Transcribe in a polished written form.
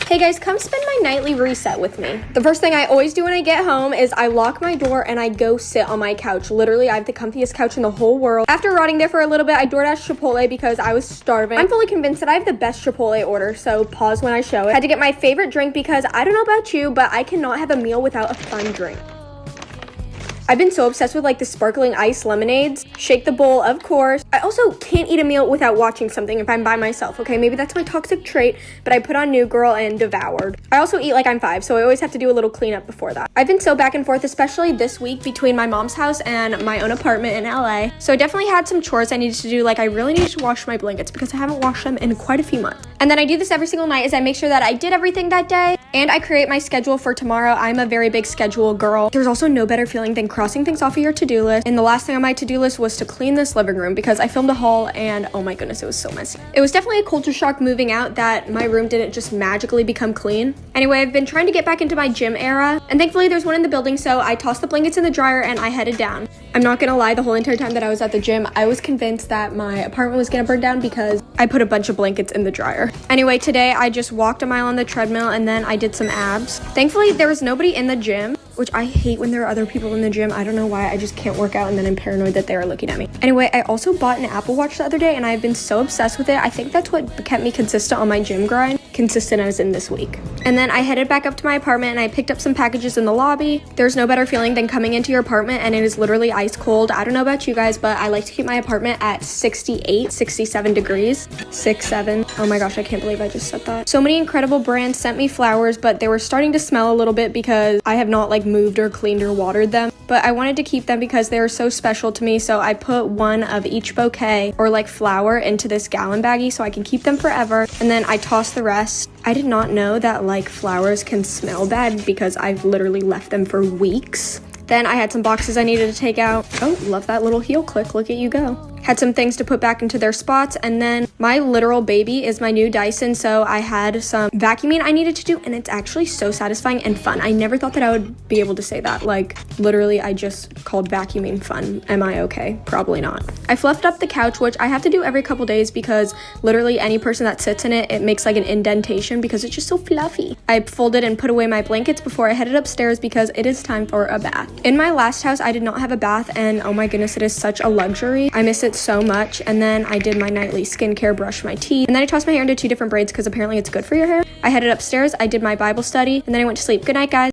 Hey guys, come spend my nightly reset with me. The first thing I always do when I get home is I lock my door and I go sit on my couch. Literally, I have the comfiest couch in the whole world. After rotting there for a little bit, I DoorDash Chipotle because I was starving. I'm fully convinced that I have the best Chipotle order, so pause when I show it. Had to get my favorite drink because I don't know about you, but I cannot have a meal without a fun drink. I've been so obsessed with like the sparkling ice lemonades. Shake the bowl, of course. I also can't eat a meal without watching something if I'm by myself, okay? Maybe that's my toxic trait, but I put on New Girl and devoured. I also eat like I'm 5, so I always have to do a little cleanup before that. I've been so back and forth, especially this week between my mom's house and my own apartment in LA. So I definitely had some chores I needed to do. Like I really needed to wash my blankets because I haven't washed them in quite a few months. And then I do this every single night is I make sure that I did everything that day and I create my schedule for tomorrow. I'm a very big schedule girl. There's also no better feeling than crossing things off of your to-do list. And the last thing on my to-do list was to clean this living room because I filmed a haul and oh my goodness, it was so messy. It was definitely a culture shock moving out that my room didn't just magically become clean. Anyway, I've been trying to get back into my gym era and thankfully there's one in the building, so I tossed the blankets in the dryer and I headed down. I'm not gonna lie, the whole entire time that I was at the gym, I was convinced that my apartment was gonna burn down because I put a bunch of blankets in the dryer. Anyway, today I just walked a mile on the treadmill and then I did some abs. Thankfully, there was nobody in the gym, which I hate when there are other people in the gym. I don't know why, I just can't work out and then I'm paranoid that they are looking at me. Anyway, I also bought an Apple Watch the other day and I've been so obsessed with it. I think that's what kept me consistent on my gym grind. Consistent as in this week. And then I headed back up to my apartment and I picked up some packages in the lobby. There's no better feeling than coming into your apartment and it is literally ice cold. I don't know about you guys, but I like to keep my apartment at 68, 67 degrees. 67. Oh my gosh, I can't believe I just said that. So many incredible brands sent me flowers, but they were starting to smell a little bit because I have not like moved or cleaned or watered them. But I wanted to keep them because they were so special to me. So I put one of each bouquet or like flower into this gallon baggie so I can keep them forever. And then I tossed the rest. I did not know that like flowers can smell bad because I've literally left them for weeks. Then I had some boxes I needed to take out. Oh, love that little heel click. Look at you go. Had some things to put back into their spots, and then my literal baby is my new Dyson, so I had some vacuuming I needed to do, and it's actually so satisfying and fun. I never thought that I would be able to say that. Like, literally, I just called vacuuming fun. Am I okay? Probably not. I fluffed up the couch, which I have to do every couple days because literally any person that sits in it, it makes like an indentation because it's just so fluffy. I folded and put away my blankets before I headed upstairs because it is time for a bath. In my last house, I did not have a bath, and oh my goodness, it is such a luxury. I miss it so much. And then I did my nightly skincare, brushed my teeth, and then I tossed my hair into 2 different braids because apparently it's good for your hair. I headed upstairs, I did my Bible study, and then I went to sleep. Good night, guys.